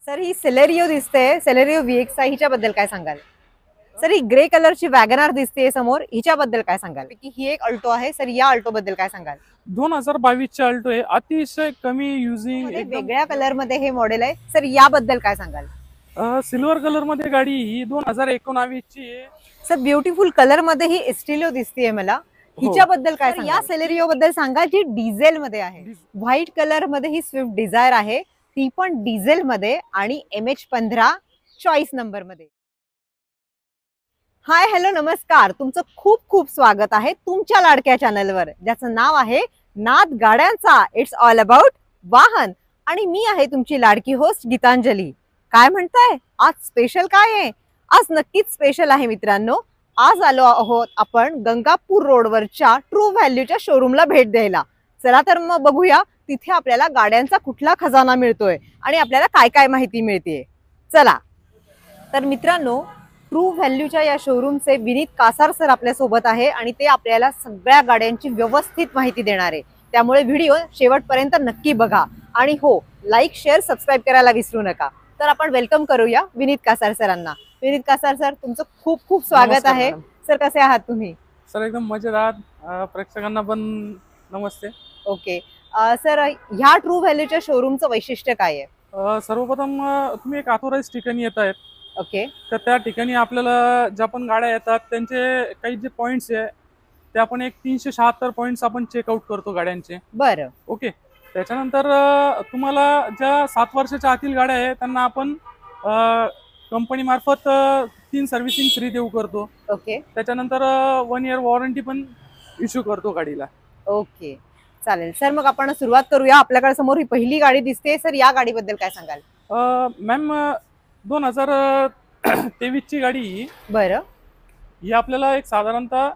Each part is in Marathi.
सर ही सेलेरियो दिसते, सेलेरियो VX हिच्याबद्दल काय सांगाल? सर ही ग्रे कलरची वॅगनार दिसते समोर, हिच्याबद्दल काय सांगाल? की ही एक अल्टो आहे, सर या अल्टो बद्दल काय सांगाल? 2022 अल्टो आहे, अतिशय कमी युजिंग मध्ये एकदम वेगळ्या कलर मध्ये हे मॉडेल आहे, सर याबद्दल काय सांगाल? सिल्वर कलर मध्ये गाडी ही 2019 ची आहे. सर ब्युटिफुल कलर मध्ये ही एस्टिलिओ दिसतीये मला, हो. हिच्याबद्दल काय सांगाल? या सेलेरियो बद्दल सांगा जी डिझेल मध्ये आहे. व्हाईट कलर मध्ये ही स्विफ्ट डिझायर आहे, ती पण डिझेल मध्ये आणि MH15 चॉईस नंबर मध्ये. हाय हॅलो नमस्कार, तुमचं खूप खूप स्वागत आहे तुमच्या लाडक्या चॅनलवर, ज्याचं नाव आहे नाद गाड्यांचा. इट्स ऑल अबाउट वाहन. आणि मी आहे तुमची लाडकी होस्ट गीतांजली. काय म्हणताय, आज स्पेशल काय आहे? आज नक्कीच स्पेशल आहे मित्रांनो. आज आलो आहोत आपण गंगापूर रोडवरच्या ट्रू व्हॅल्यूच्या शोरूमला भेट द्यायला. चला तर मग बघूया तिथे आपल्याला गाड्यांचा कुठला खजाना मिळतोय आणि आपल्याला काय काय माहिती मिळते. चला तर मित्रांनो, ट्रू व्हॅल्यूच्या या शोरूमचे विनीत कासार सर आपल्या सोबत आहे आणि ते आपल्याला सगळ्या गाड्यांची व्यवस्थित माहिती देणार आहे. त्यामुळे व्हिडिओ शेवटपर्यंत नक्की बघा आणि हो, लाईक शेअर सबस्क्राईब करायला विसरू नका. तर आपण वेलकम करूया विनीत कासार सरांना. विनीत कासार सर, तुमचं खूप खूप स्वागत नमस्कार आहे. मॅडम. सर कसे आहात तुम्ही? सर एकदम मजेत आहात. प्रेक्षकांना पण नमस्ते. ओके सर, ह्या ट्रू व्हॅल्यूच्या शोरूमचं वैशिष्ट्य काय आहे? सर्वप्रथम तुम्ही एक ऑथोराइज ठिकाणी येत आहेत. ओके तर त्या ठिकाणी आपल्याला ज्या पण गाड्या येतात त्यांचे काही जे पॉइंट्स आहे ते आपण एक 376 पॉइंट्स आपण चेकआउट करतो गाड्यांचे. बरं. ओके. त्याच्यानंतर तुम्हाला ज्या 7 वर्षाच्या आतील गाड्या आहे त्यांना आपण कंपनी मार्फत 3 सर्व्हिसिंग फ्री देऊ करतो. ओके त्याच्यानंतर 1 इयर वॉरंटी पण इश्यू करतो गाडीला. ओके चालेल सर, मग आपण सुरुवात करूया. आपल्याकडे समोर ही पहिली गाडी दिसते, सर या गाडीबद्दल काय सांगाल? मॅम 2023 ची गाडी बरं. ही आपल्याला एक साधारणतः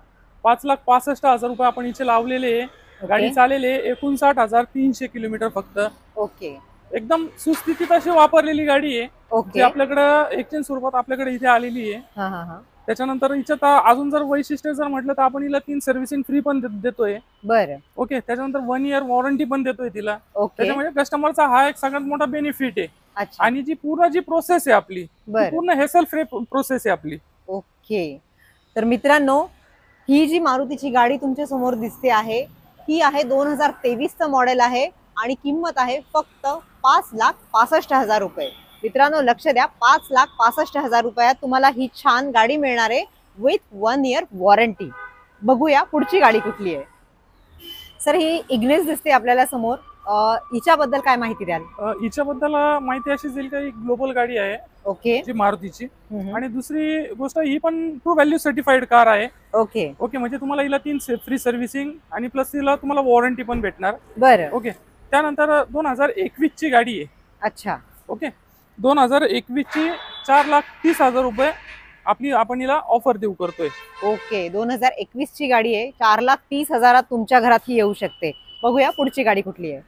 5,65,000 रुपये आपण इथे लावलेले आहे. गाडी चालेले 59,300 किलोमीटर फक्त. ओके एकदम सुस्थितीत अशी वापरलेली गाडी आहे. ओके जी आपल्याकडे एक्सचेंज स्वरूपात आपल्याकडे इथे आलेली आहे. हा हा हा. त्याच्यानंतर हिच्यात अजून जर वैशिष्ट्य जर म्हटलं तर आपण हिला 3 सर्व्हिसिंग फ्री पण देतोय. बरं. ओके. त्याच्यानंतर 1 इयर वॉरंटी पण देतोय तिला. ओके त्याच्यामुळे कस्टमरचा हा एक सगळ्यात मोठा बेनिफिट आहे. अच्छा. आणि जी पूर्ण प्रोसेस आहे आपली, बरं. पूर्ण हेसल फ्री प्रोसेस आहे आपली. ओके तर मित्रांनो, ही जी मारुतीची गाडी तुमच्या समोर दिसते आहे, ही आहे 2023चं मॉडेल आहे आणि किंमत आहे फक्त 5,65,000 रुपये. मित्रांनो लक्ष द्या, 5,65,000 रुपयात तुम्हाला ही छान गाडी मिळणार आहे विथ 1 इयर वॉरंटी. बघूया पुढची गाडी कुठली आहे. सर ही इग्निस दिसते आपल्याला समोर, हिच्याबद्दल काय माहिती द्याल? हिच्याबद्दल माहिती अशीच येईल की ग्लोबल गाडी आहे. ओके. जी मारुतीची. आणि दुसरी गोष्ट ही पण ट्रू व्हॅल्यू सर्टिफाईड कार आहे. Okay okay. म्हणजे तुम्हाला हिला 3 फ्री सर्व्हिसिंग आणि प्लस हिला तुम्हाला वॉरंटी पण भेटणार. बरं. ओके. त्यानंतर 2021 ची गाडी आहे. अच्छा. ओके. 2021 ची 4,30,000 रुपये आपण हिला ऑफर देऊ करतोय. ओके 2021 ची गाडी आहे, 4,30,000 तुमच्या घरात ही येऊ शकते. बघूया पुढची गाडी कुठली आहे.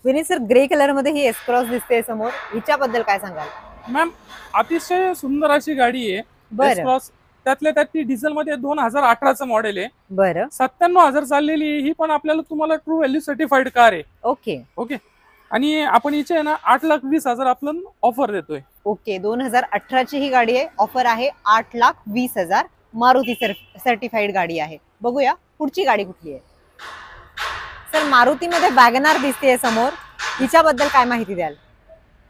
विनीत सर, ग्रे कलर मध्ये ही एस-क्रॉस दिसते समोर, हिच्याबद्दल काय सांगाल? मॅम अतिशय सुंदर अशी गाडी आहे. बरं. S-Cross. त्यातल्या त्यात ती डिझेल मध्ये 2018चं मॉडेल आहे. बरं. 97,000 चाललेली ही पण आपल्याला तुम्हाला ट्रू व्हॅल्यू सर्टिफाईड कार आहे. Okay okay. आणि आपण हिचे आहे ना 8,20,000 आपण ऑफर देतोय. ओके 2018 ची ही गाडी आहे, ऑफर आहे 8,20,000. मारुती सर्टिफाईड गाडी आहे. बघूया पुढची गाडी कुठली आहे. सर मारुतीमध्ये वॅगनार दिसते समोर, हिच्याबद्दल काय माहिती द्याल?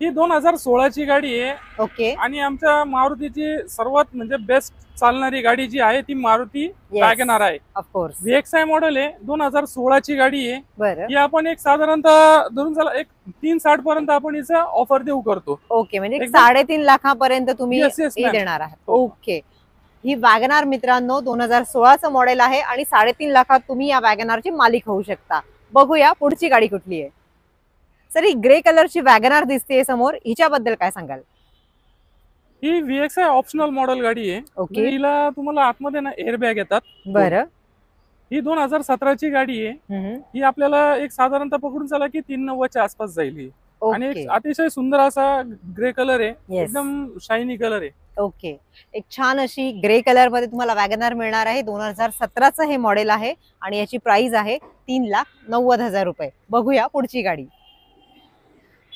ही 2016 ची गाडी आहे. ओके. आणि आमच्या मारुतीची सर्वात म्हणजे बेस्ट चालणारी गाडी जी आहे ती मारुती वॅगनार आहे. ऑफकोर्स VXI मॉडेल आहे. 2016 ची गाडी आहे. बरं. ही आपण एक साधारणतः धरून चला एक 360 पर्यंत आपण हिचं ऑफर देऊ करतो. ओके म्हणजे 3.5 लाखापर्यंत तुम्ही Yes, yes, ma'am. देणार आहात. ओके. ही वॅगनार मित्रांनो 2016चं मॉडेल आहे आणि 3.5 लाखात तुम्ही या वॅगनारची मालिक होऊ शकता. बघूया पुढची गाडी कुठली आहे. सर ही ग्रे कलरची वॅगनार दिसते समोर, हिच्याबद्दल काय सांगाल? ही VXI ऑप्शनल मॉडेल गाडी आहे. ओके. हिला तुम्हाला आतमध्ये ना एअरबॅग येतात. बरं. ही 2017 ची गाडी आहे. ही आपल्याला एक साधारणतः पकडून चला की 390च्या आसपास जाईल ही. आणि ओके एक अतिशय सुंदर असा ग्रे कलर आहे. Yes. एकदम शायनी कलर आहे. ओके. एक छान अशी ग्रे कलर मध्ये तुम्हाला वॅगनार मिळणार आहे. 2017चं हे मॉडेल आहे आणि याची प्राइस आहे 3,90,000 रुपये. बघूया पुढची गाडी.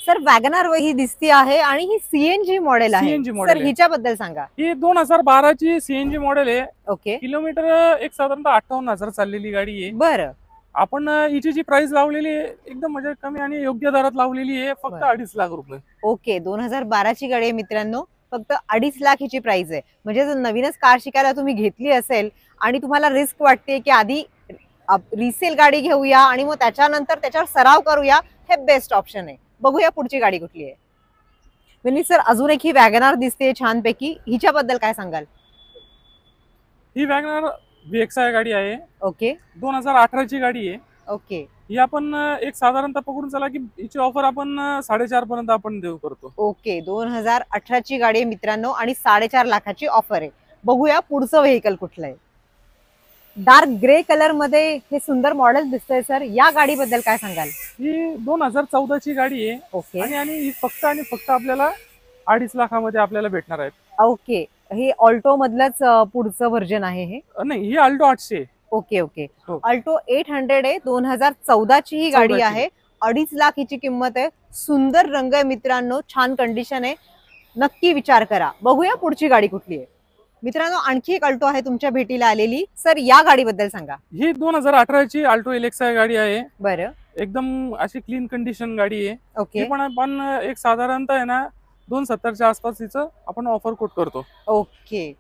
सर वॅगनार ही दिसती आहे आणि ही सीएनजी मॉडेल आहे. CNG मॉडेल सर आहे. हिच्याबद्दल सांगा. ही 2012 ची सीएनजी मॉडेल आहे. ओके. किलोमीटर एक साधारणतः 58,000 चाललेली गाडी आहे. बरं. आपण हिची जी प्राइस लावलेली आहे एकदम म्हणजे कमी आणि योग्य दरात लावलेली आहे, फक्त बरं. 2.5 लाख रुपये. ओके. 2012 ची गाडी आहे मित्रांनो, फक्त 2.5 लाख हिची प्राइस आहे. म्हणजे जर नवीनच कार शिकायला तुम्ही घेतली असेल आणि तुम्हाला रिस्क वाटते की आधी रिसेल गाडी घेऊया आणि मग त्याच्यानंतर त्याच्यावर सराव करूया, हे बेस्ट ऑप्शन आहे. बघूया पुढची गाडी कुठली आहे. विनीत सर अजून एक ही वॅगनार दिसते छानपैकी, हिच्याबद्दल काय सांगाल? ही वॅगनर VXI गाडी आहे. ओके. 2018 ची गाडी आहे. ओके. ही आपण एक साधारणतः पकडून चला की हिची ऑफर आपण 4.5 पर्यंत आपण देऊ करतो. ओके. 2018 ची गाडी आहे मित्रांनो आणि 4.5 लाखाची ऑफर आहे. बघूया पुढचं व्हेकल कुठलं आहे. डार्क ग्रे कलर मध्ये हे सुंदर मॉडेल दिसतंय सर, या गाडीबद्दल काय सांगाल? ही 2014 ची गाडी आहे. ओके. आणि ही फक्त आणि फक्त आपल्याला 2.5 लाखामध्ये आपल्याला भेटणार आहेत. ओके. हे ऑल्टो मधलंच पुढचं व्हर्जन आहे हे? नाही, ही अल्टो 800. Okay okay. हो. अल्टो 800 आहे, 2014 ची ही गाडी 14 ची. आहे. 2.5 लाख हिची किंमत आहे. सुंदर रंग आहे मित्रांनो, छान कंडिशन आहे. नक्की विचार करा. बघूया पुढची गाडी कुठली आहे. मित्रांनो आणखी एक अल्टो आहे तुमच्या भेटीला आलेली, सर या गाडीबद्दल सांगा. ही 2018 ची अल्टो LXI गाडी आहे. बरं. एकदम अशी क्लीन कंडिशन गाडी आहे. ओके. ही पण आपण एक साधारणतः आहे ना 270च्या आसपास हिचं आपण ऑफर कोट करतो. ओके.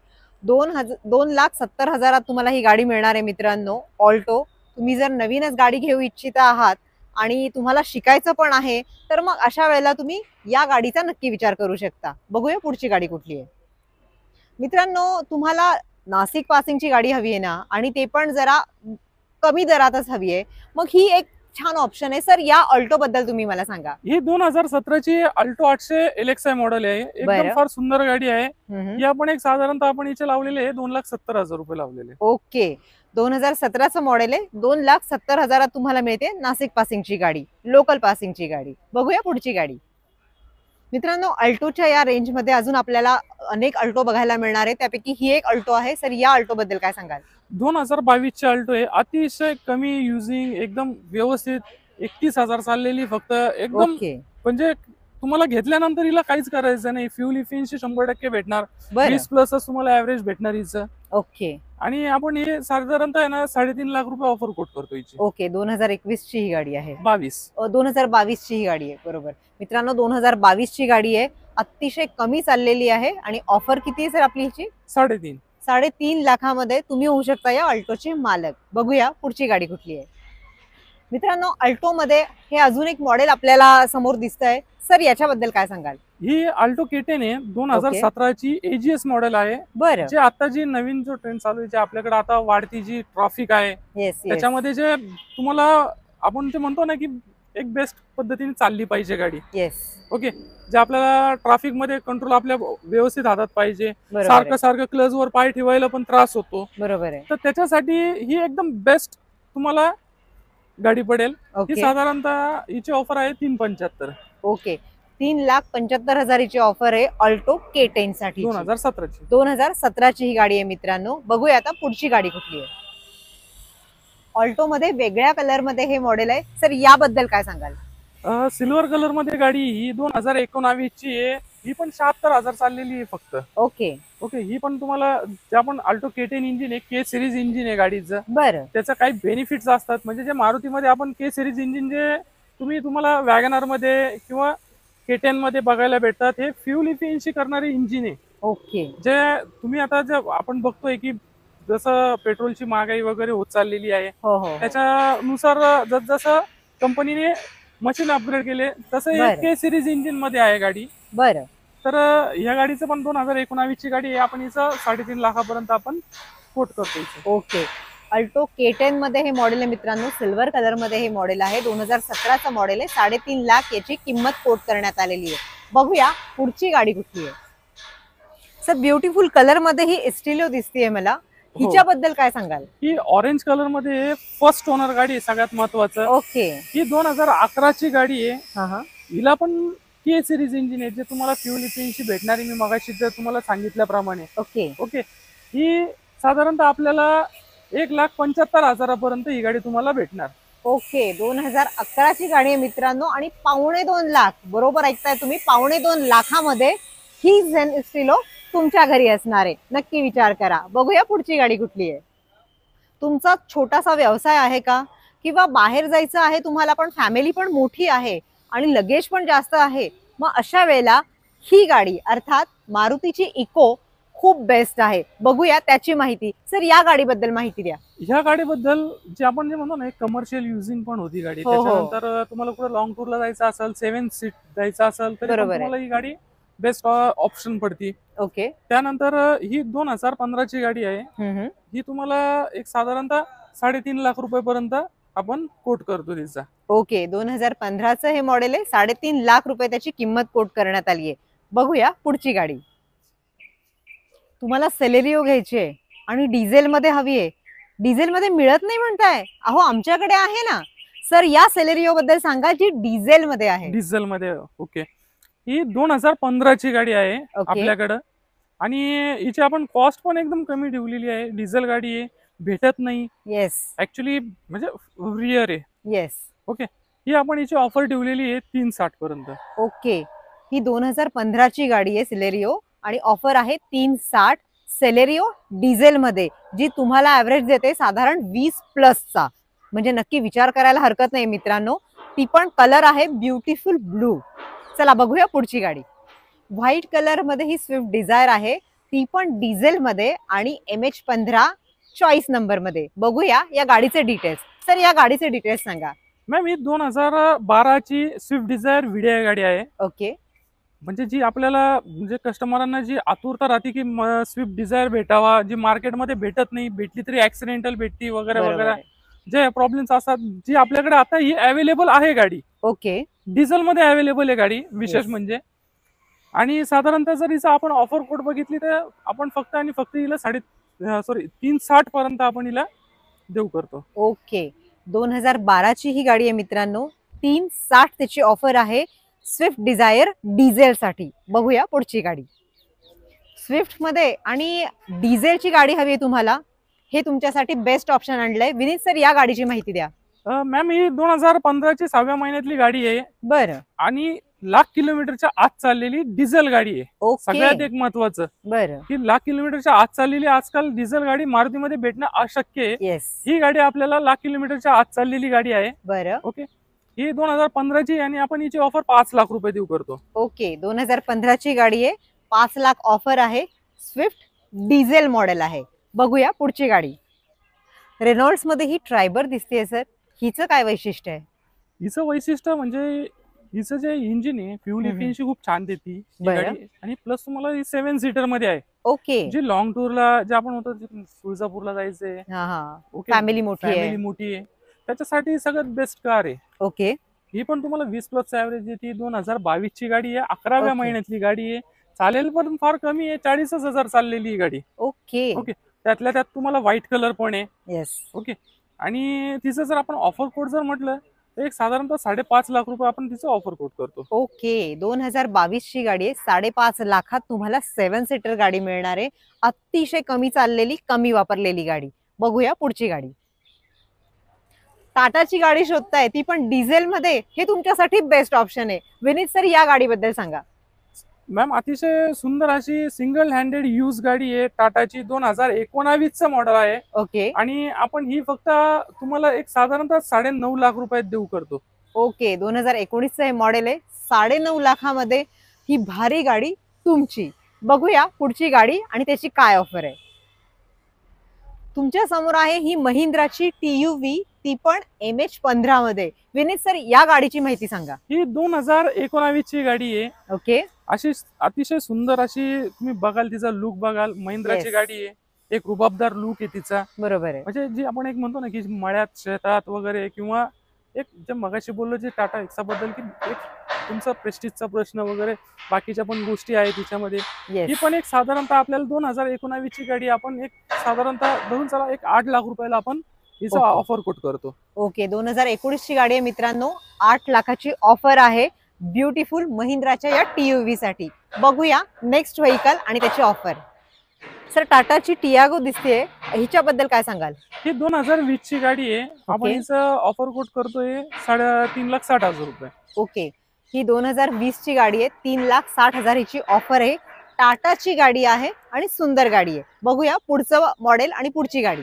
2,70,000 तुम्हाला ही गाडी मिळणार आहे मित्रांनो, ऑल्टो. तुम्ही जर नवीनच गाडी घेऊ इच्छिता आहात आणि तुम्हाला शिकायचं पण आहे, तर मग अशा वेळेला तुम्ही या गाडीचा नक्की विचार करू शकता. बघूया पुढची गाडी कुठली आहे. मित्रांनो तुम्हाला नाशिक पासिंगची गाडी हवी आहे ना, आणि ते पण जरा कमी दरातच हवी आहे, मग ही एक छान ऑप्शन आहे. सर या ऑल्टो बद्दल तुम्ही मला सांगा. ही 2017 ची अल्टो 800 LXI मॉडेल आहे. एकदम बरं. फार सुंदर गाडी आहे. हम्म. ही आपण एक साधारणतः आपण हिचे लावलेले आहे 2,70,000 रुपये लावलेले. ओके. 2017चं मॉडेल आहे, 2,70,000 तुम्हाला मिळते नाशिक पासिंगची गाडी, लोकल पासिंगची गाडी. बघूया पुढची गाडी. मित्रांनो अल्टोच्या या रेंजमध्ये अजून आपल्याला अनेक अल्टो बघायला मिळणार आहे, त्यापैकी ही एक अल्टो आहे. सर या अल्टो बद्दल काय सांगाल? 2022 ची अल्टो आहे. अतिशय कमी युजिंग, एकदम व्यवस्थित, 31,000 चाललेली फक्त. एकदम ओके. म्हणजे तुम्हाला घेतल्यानंतर हिला काहीच करायचं नाही. फ्युल इफिशियन्सी 100% भेटणार. बरं. 20+ तुम्हाला ऍव्हरेज भेटणार हिचं. ओके. आणि आपण हे साधारणतः आहे ना 3.5 लाख रुपये ऑफर कोट करतो हिची. ओके. 2021 ची ही गाडी आहे. 22 ची ही गाडी आहे. बरोबर मित्रांनो, 2022 ची गाडी आहे, अतिशय कमी चाललेली आहे. आणि ऑफर किती आहे सर आपली हिची? 3.5. 3.5 लाखामध्ये तुम्ही होऊ शकता या अल्टोचे मालक. बघूया पुढची गाडी कुठली आहे. मित्रांनो अल्टो मध्ये हे अजून एक मॉडेल आपल्याला समोर दिसतंय. सर याच्याबद्दल काय सांगाल? ही अल्टो K10 आहे. 2017 ची AGS मॉडेल आहे. बरं. जे आता जी नवीन जो ट्रेंड चालू आहे, जे आपल्याकडे आता वाढती जी ट्रॉफिक आहे, येस. त्याच्यामध्ये जे तुम्हाला आपण ते म्हणतो ना की एक बेस्ट पद्धतीने चालली पाहिजे गाडी. येस. ओके. जे आपल्याला ट्रॅफिक मध्ये कंट्रोल आपल्या व्यवस्थित हातात पाहिजे. बरोबर सारखं क्लच वर पाय ठेवायला पण त्रास होतो. बरोबर आहे. तर त्याच्यासाठी ही एकदम बेस्ट तुम्हाला गाडी पडेल. ही ओके. साधारणतः हिची ऑफर आहे 375. ओके. 3,75,000 ची ऑफर आहे अल्टो K10 साठी. 2017 ची. 2017 ची ही गाडी आहे मित्रांनो. बघूया आता पुढची गाडी कुठली आहे. ऑल्टो मध्ये वेगळ्या कलर मध्ये हे मॉडेल आहे. सर याबद्दल काय सांगाल? सिल्वर कलर मध्ये गाडी ही 2019 ची आहे. ही पण 76,000 चाललेली आहे फक्त. ओके. ओके. ही पण तुम्हाला जे आपण अल्टो K10 इंजिन आहे, K सिरीज इंजिन आहे गाडीचं. बरं. त्याचं काही बेनिफिट्स असतात. म्हणजे जे मारुतीमध्ये आपण K सिरीज इंजिन जे तुम्हाला वॅगनार मध्ये किंवा K10 मध्ये बघायला भेटतात, हे फ्युल इफिशियन्सी करणारे इंजिन आहे. ओके. जे तुम्ही आता जे आपण बघतोय की जसं पेट्रोलची महागाई वगैरे होत चाललेली आहे, हो हो. त्याच्यानुसार जसं कंपनीने मशीन अपग्रेड केले, तसं हे बरं. K सिरीज इंजिन मध्ये आहे गाडी. बरं. तर ह्या गाडीचं पण 2019 ची गाडी आहे. आपण हिचं 3.5 लाखापर्यंत आपण कोट करतो हिचं. ओके. अल्टो K10 मध्ये हे मॉडेल आहे मित्रांनो, सिल्वर कलर मध्ये हे मॉडेल आहे. 2017चं मॉडेल आहे. 3.5 लाख याची किंमत कोट करण्यात आलेली आहे. बघूया पुढची गाडी कुठली आहे. सर ब्युटिफुल कलर मध्ये ही एस्टिलो दिसतीये मला, हिच्याबद्दल काय सांगाल? ही ऑरेंज कलर मध्ये फर्स्ट ओनर गाडी आहे, सगळ्यात महत्वाचं. ओके. ही 2011 ची गाडी आहे. हा हा. हिला पण K सिरीज इंजिन आहे, जे तुम्हाला फ्युल इफिशियन्सी भेटणारी मी मगाशी जर तुम्हाला सांगितल्याप्रमाणे. ओके. ओके. ही साधारणतः आपल्याला 1,75,000 पर्यंत ही गाडी तुम्हाला भेटणार. ओके, 2011ची गाडी आहे मित्रांनो आणि 2.25 लाख, बरोबर ऐकताय तुम्ही, 2.25 लाखामध्ये ही झेन इस्टिलो तुमच्या घरी असणार आहे. नक्की विचार करा. बघूया पुढची गाडी कुठली आहे. तुमचा छोटासा व्यवसाय आहे का, किंवा बाहेर जायचं आहे तुम्हाला पण फॅमिली पण मोठी आहे आणि लगेज पण जास्त आहे, मग अशा वेळेला ही गाडी अर्थात मारुतीची इको खूप बेस्ट आहे. बघूया त्याची माहिती. सर, या गाडीबद्दल माहिती द्या. ह्या गाडीबद्दल जे आपण जे म्हणतो ना, एक कमर्शियल युजिंग पण होती गाडी. हो, हो. त्याच्यानंतर तुम्हाला कुठे लॉंग टूरला जायचं असेल, 7 सीट जायचं असेल तर बरोबर आहे. तुम्हाला ही गाडी बेस्ट ऑप्शन पडती. ओके. त्यानंतर ही 2015ची गाडी आहे. ही तुम्हाला एक साधारणतः 3.5 लाख रुपयापर्यंत आपण कोट करतो तिचा. ओके, 2015चं हे मॉडेल आहे. 3.5 लाख रुपये त्याची किंमत कोट करण्यात आली आहे. बघूया पुढची गाडी. तुम्हाला सेलेरिओ घ्यायची आहे आणि डिझेल मध्ये हवी आहे. डिझेल मध्ये मिळत नाही म्हणताय? अहो, आमच्याकडे आहे ना. सर, या सेलेरिओ बद्दल सांगा जी डिझेल मध्ये आहे. डिझेल मध्ये. ओके, ही 2015ची गाडी आहे ओके. आपल्याकडं आणि हिची आपण कॉस्ट पण एकदम कमी ठेवलेली आहे. डिझेल गाडी आहे, भेटत नाही येस, ऍक्च्युली, म्हणजे रिअर आहे. येस. ओके, ही आपण हिची ऑफर ठेवलेली आहे 360 पर्यंत. ओके, ही 2015ची गाडी आहे सेलेरिओ आणि ऑफर आहे 360 सेलेरिओ डिझेल मध्ये, जी तुम्हाला ऍव्हरेज देते साधारण 20+चा. म्हणजे नक्की विचार करायला हरकत नाही मित्रांनो. ती पण कलर आहे ब्युटिफुल ब्लू. चला बघूया पुढची गाडी. व्हाईट कलर मध्ये ही स्विफ्ट डिझायर आहे. ती पण डिझेल मध्ये आणि MH15 चॉईस नंबर मध्ये. बघूया या गाडीचे डिटेल्स. सर, या गाडीचे डिटेल्स सांगा. मॅम, ही 2012ची स्विफ्ट डिझायर VDI गाडी आहे. ओके. म्हणजे जी आपल्याला, म्हणजे कस्टमरांना जी आतुरता राहते की स्विफ्ट डिझायर भेटावा, जी मार्केटमध्ये भेटत नाही, भेटली तरी ऍक्सिडेंटल भेटती वगैरे बरोबर वगैरे, आहे. जे प्रॉब्लेम्स असतात, जी आपल्याकडे आता ही अवेलेबल आहे गाडी. ओके. डिझेल मध्ये अवेलेबल आहे गाडी, विशेष Yes. म्हणजे. आणि साधारणतः जर हिचा आपण ऑफर कोड बघितली तर आपण फक्त आणि फक्त हिला 360 पर्यंत आपण हिला देऊ करतो. ओके, 2012ची ही गाडी आहे मित्रांनो. 360 त्याची ऑफर आहे स्विफ्ट डिझायर डिझेल साठी. बघूया पुढची गाडी. स्विफ्ट मध्ये आणि डिझेलची गाडी हवी आहे तुम्हाला, हे तुमच्यासाठी बेस्ट ऑप्शन आणलंय. विनीत सर, या गाडीची माहिती द्या. मॅम, ही 2015ची 6व्या महिन्यातली गाडी आहे बरं. आणि लाख किलोमीटरच्या आत चाललेली डिझेल गाडी आहे. ओके. सगळ्यात एक महत्वाचं बरं. की लाख किलोमीटरच्या आत चाललेली आजकाल डिझेल गाडी मारुतीमध्ये भेटणं अशक्य आहे. येस. ही गाडी आपल्याला लाख किलोमीटरच्या आत चाललेली गाडी आहे. बरं. ओके, ही 2015ची आणि आपण हिची ऑफर 5 लाख रुपये देऊ करतो. ओके, 2015ची गाडी आहे. 5 लाख ऑफर आहे. स्विफ्ट डिझेल मॉडेल आहे. बघूया पुढची गाडी. रेनॉल्ड्स मध्ये ही ट्रायबर दिसतेय सर, हिचं काय वैशिष्ट्य आहे? हिचं वैशिष्ट्य म्हणजे हिचं जे इंजिन आहे, फ्युल इफिशियन्सी खूप छान देते ही बरं. गाडी. आणि प्लस तुम्हाला ही 7 सीटर मध्ये आहे. ओके. जी लॉंग टूरला जे आपण होतो, तुळजापूरला जायचंय, हा हा, ओके, फॅमिली मोठी आहे. फॅमिली मोठी आहे, त्याच्यासाठी सगळ्यात बेस्ट कार आहे. ओके. ही पण तुम्हाला 20+ ऍव्हरेज देते. 2022ची गाडी आहे, 11व्या ओके. महिन्यातली गाडी आहे. चालेल पण फार कमी आहे, 40,000 चाललेली ही गाडी. ओके. ओके, त्यातल्या त्यात तुम्हाला व्हाईट कलर पण आहे. येस. ओके, आणि तिचं जर आपण ऑफर कोड जर म्हटलं तर एक साधारणतः 5.5 लाख रुपये आपण तिचं ऑफर कोड करतो. ओके, 2022ची गाडी आहे. 5.5 लाखात तुम्हाला 7 सीटर गाडी मिळणार आहे. अतिशय कमी चाललेली, कमी वापरलेली गाडी. बघूया पुढची गाडी. टाटाची गाडी शोधताय, ती पण डिझेल मध्ये, हे तुमच्यासाठी बेस्ट ऑप्शन आहे. विनीत सर, या गाडीबद्दल सांगा. मॅम, अतिशय सुंदर अशी सिंगल हँडेड यूज गाडी आहे. टाटाची 2019चं मॉडेल आहे. ओके. आणि आपण ही फक्त तुम्हाला एक साधारणतः 9.5 लाख रुपयात देऊ करतो. ओके, 2019चं हे मॉडेल आहे. 9.5 लाखामध्ये ही भारी गाडी तुमची. बघूया पुढची गाडी आणि त्याची काय ऑफर आहे. तुमच्या समोर आहे ही महिंद्राची TUV, ती पण MH15 मध्ये. विनीत सर, या गाडीची माहिती सांगा. ही 2019ची गाडी आहे. ओके. अशी अतिशय सुंदर अशी तुम्ही बघाल, तिचा लुक बघाल, महिंद्राची Yes. गाडी आहे. एक रुबाबदार लुक आहे तिचा. बरोबर आहे. म्हणजे जी आपण एक म्हणतो ना की मळ्यात, शेतात वगैरे, किंवा एक जे मगाशी बोललो जे टाटा एक्साबद्दल, की एक तुमचा प्रेस्टिजचा प्रश्न वगैरे, बाकीच्या पण गोष्टी आहेत तिच्यामध्ये. येस. ही पण एक साधारणतः आपल्याला 2019ची गाडी आपण एक साधारणतः धरून चला एक 8 लाख रुपयाला आपण हिचा ओके. ऑफर कोट करतो. ओके, 2019ची गाडी आहे मित्रांनो. 8 लाखाची ऑफर आहे ब्युटिफुल महिंद्राच्या या TUV साठी. बघूया नेक्स्ट व्हेकल आणि त्याची ऑफर. सर टाटाची टियागो दिसते, हिच्याबद्दल काय सांगाल? ही 2020 ची गाडी आहे. आपण हिचं ऑफर कोट करतोय 3,60,000 रुपये. ओके, ही 2020 ची गाडी आहे, 3,60,000 हिची ऑफर आहे. टाटाची गाडी आहे आणि सुंदर गाडी आहे. बघूया पुढचं मॉडेल आणि पुढची गाडी.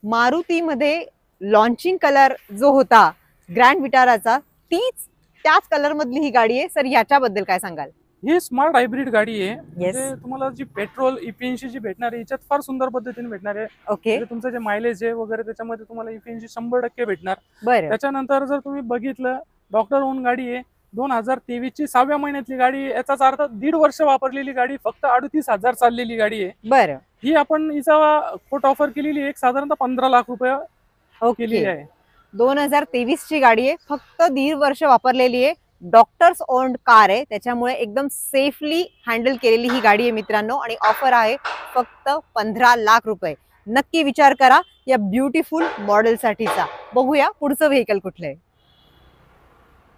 मारुतीमध्ये लॉन्चिंग कलर जो होता ग्रँड विटाराचा, त्याच कलर मधली ही गाडी आहे. सर याच्याबद्दल काय सांगाल? ही स्मार्ट हायब्रिड गाडी आहे. म्हणजे तुम्हाला जी पेट्रोल इफिशियन्सी जी भेटणार आहे याच्यात फार सुंदर पद्धतीने भेटणार आहे. ओके, तुमचं जे मायलेज आहे वगैरे त्याच्यामध्ये तुम्हाला इफिशियन्सी 100% भेटणार. बरं. त्याच्यानंतर जर तुम्ही बघितलं, डॉक्टर ओन गाडी आहे, 2023 ची 6व्या महिन्यातली गाडी आहे. याचाच अर्थ 1.5 वर्ष वापरलेली गाडी, फक्त 38,000 चाललेली गाडी आहे. बरं. ही आपण हिचा कोट ऑफर केलेली आहे, साधारणतः 15 लाख रुपये केलेली आहे. 2023 ची गाडी आहे, फक्त 1.5 वर्ष वापरलेली आहे. डॉक्टर्स ओन्ड कार आहे, त्याच्यामुळे एकदम सेफली हँडल केलेली ही गाडी आहे मित्रांनो. आणि ऑफर आहे फक्त 15 लाख रुपये. नक्की विचार करा या ब्युटिफुल मॉडेल साठीचा. बघूया पुढचं व्हेकल कुठलं आहे.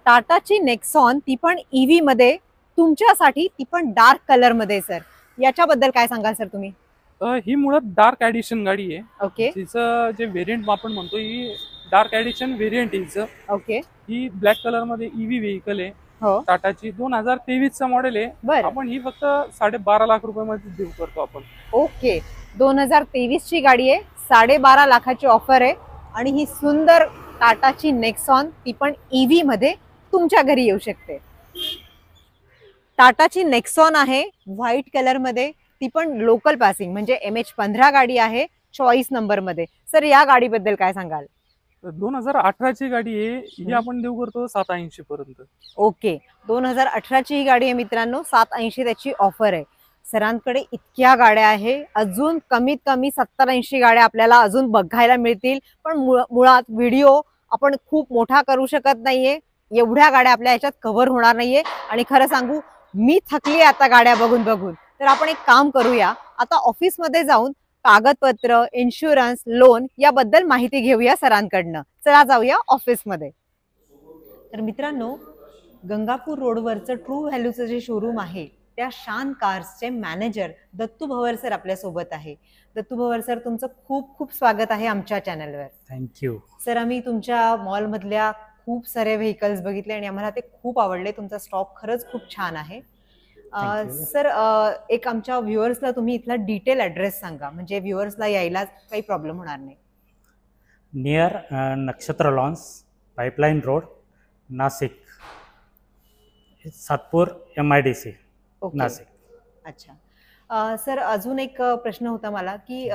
टाटाची नेक्सॉन, ती पण ईव्ही मध्ये, तुमच्यासाठी ती पण डार्क कलर मध्ये. सर याच्याबद्दल काय सांगाल सर तुम्ही? ही मुळात डार्क ॲडिशन गाडी आहे. ओके, तिचं जे व्हेरियंट आपण म्हणतो ही डार्क ॲडिशन व्हेरियंट हिचं. ओके, ही ब्लॅक कलर मध्ये ईव्ही व्हेकल आहे. हो, टाटाची 2023 चा मॉडेल आहे. बरं. आपण ही फक्त 12.5 लाख रुपये मध्ये देऊ करतो आपण. ओके, 2023 ची गाडी आहे, 12.5 लाखाची ऑफर आहे. आणि ही सुंदर टाटाची नेक्सॉन, ती पण ईव्ही मध्ये तुमच्या घरी येऊ शकते. टाटाची नेक्सॉन आहे व्हाईट कलर मध्ये, ती पण लोकल पासिंग म्हणजे MH15 गाडी आहे, चॉईस नंबर मध्ये. सर या गाडीबद्दल काय सांगाल? 2018 ची गाडी आहे, ही आपण देऊ करतो 87 पर्यंत. ओके, 2018 ची ही गाडी आहे मित्रांनो, 780 त्याची ऑफर आहे. सरांकडे इतक्या गाड्या आहे, अजून कमीत कमी 70-80 गाड्या आपल्याला अजून बघायला मिळतील. पण मुळात व्हिडिओ आपण खूप मोठा करू शकत नाहीये, एवढ्या गाड्या आपल्या याच्यात कव्हर होणार नाहीये. आणि खरं सांगू, मी थकली आता गाड्या बघून बघून. तर आपण एक काम करूया, आता ऑफिसमध्ये जाऊन कागदपत्र, इन्शुरन्स, लोन याबद्दल माहिती घेऊया सरांकडनं. चला जाऊया ऑफिसमध्ये. तर मित्रांनो, गंगापूर रोडवरचं ट्रू व्हॅल्यूचं जे शोरूम आहे त्या शान कार्सचे मॅनेजर दत्तू भवर सर आपल्या सोबत आहे. दत्तू भवर सर, तुमचं खूप खूप स्वागत आहे आमच्या चॅनलवर. थँक्यू सर, आम्ही तुमच्या मॉलमधल्या खूप सारे व्हेकल्स बघितले आणि आम्हाला ते खूप आवडले. तुमचा स्टॉक खरंच खूप छान आहे. सर, एक आमच्या व्ह्युअर्सला तुम्ही इथला डिटेल ॲड्रेस सांगा, म्हणजे व्ह्युअर्सला यायला काही प्रॉब्लेम होणार नाही. Near Nakshatra lawns, pipeline road, Nashik, Satpur MIDC, Nashik. अच्छा सर, अजून एक प्रश्न होता मला की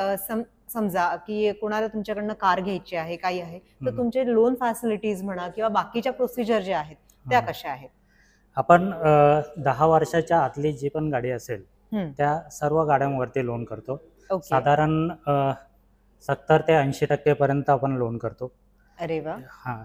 समजा की कोणाला तुमच्याकडनं कार घ्यायची आहे, काही आहे, तर तुमचे लोन फॅसिलिटीज म्हणा किंवा बाकीच्या प्रोसिजर ज्या आहेत त्या कशा आहेत? आपण 10 वर्षाच्या आतली जी पण गाडी असेल त्या सर्व गाड्यांवरती लोन करतो. साधारण 70 ते 80% पर्यंत आपण लोन करतो. अरे वा. हा,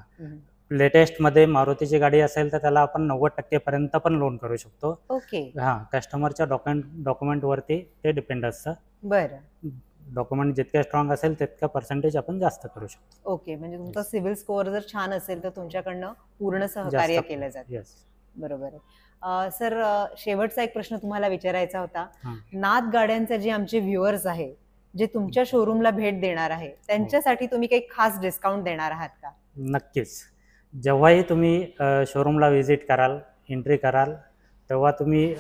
लेटेस्ट मध्ये मारुतीची गाडी असेल तर त्याला आपण 90% पर्यंत पण लोन करू शकतो. ओके. हा, कस्टमरच्या डॉक्युमेंट वरती ते डिपेंड असतं. बरं. डॉक्युमेंट जितके स्ट्रॉंग असेल तितका पर्सेंटेज आपण जास्त करू शकतो. ओके, म्हणजे तुमचा सिव्हिल स्कोअर जर छान असेल तर तुमच्याकडनं पूर्ण सहकार्य केलं जातं. येस, बरोबर आहे. सर, शेवटचा एक प्रश्न तुम्हाला विचारायचा होता. नाद गाड्यांचे जे आमचे व्ह्युअर्स आहे, जे तुमच्या शोरूमला भेट देणार आहे, त्यांच्यासाठी तुम्ही काही खास डिस्काउंट देणार आहात का? नक्कीच. जेव्हाही तुम्ही शोरूमला व्हिजिट कराल, एंट्री कराल, तेव्हा तुम्ही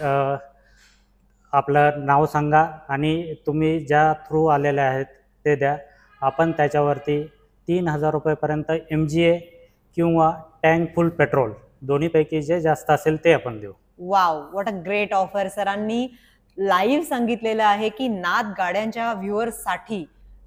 आपलं नाव सांगा आणि तुम्ही ज्या थ्रू आलेले आहेत ते द्या. आपण त्याच्यावरती 3,000 रुपयेपर्यंत MGA किंवा टँक फुल पेट्रोल दोन्हीपैकी जे जास्त असेल ते आपण देऊ. Wow, what a great offer. सरांनी लाईव्ह सांगितलेलं आहे की नाद गाड्यांच्या व्ह्युअर्स साठी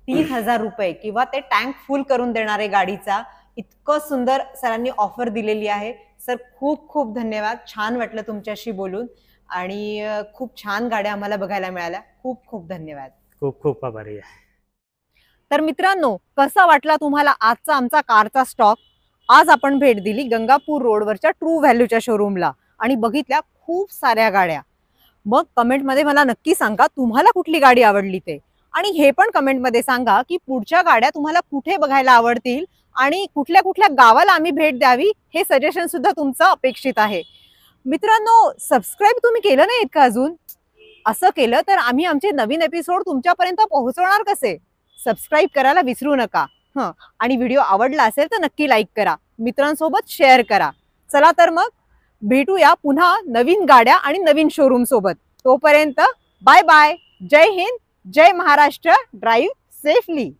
3,000 रुपये किंवा ते टँक फुल करून देणारे गाडीचा इतकं सुंदर सरांनी ऑफर दिलेली आहे. सर, खूप खूप धन्यवाद. छान वाटलं तुमच्याशी बोलून आणि खूप छान गाड्या आम्हाला बघायला मिळाल्या. खूप खूप धन्यवाद. खूप खूप आभारी आहे. तर मित्रांनो, कसा वाटला तुम्हाला आजचा आमचा कारचा स्टॉक? आज आपण भेट दिली गंगापूर रोडवरच्या ट्रू व्हॅल्यूच्या शोरूमला आणि बघितल्या खूप साऱ्या गाड्या. मग कमेंटमध्ये मला नक्की सांगा तुम्हाला कुठली गाडी आवडली ते, आणि हे पण कमेंटमध्ये सांगा की पुढच्या गाड्या तुम्हाला कुठे बघायला आवडतील आणि कुठल्या कुठल्या गावाला आम्ही भेट द्यावी, हे सजेशन सुद्धा तुमचं अपेक्षित आहे. मित्रांनो, सबस्क्राईब तुम्ही केलं नाहीत का अजून? असं केलं तर आम्ही आमचे नवीन एपिसोड तुमच्यापर्यंत पोहोचवणार कसे? सबस्क्राईब करायला विसरू नका. आणि व्हिडिओ आवडला असेल तर नक्की लाईक करा, मित्रांसोबत शेअर करा. चला तर मग भेटूया पुन्हा नवीन गाड्या आणि नवीन शोरूम सोबत. तोपर्यंत बाय बाय. जय हिंद, जय महाराष्ट्र. Drive safely.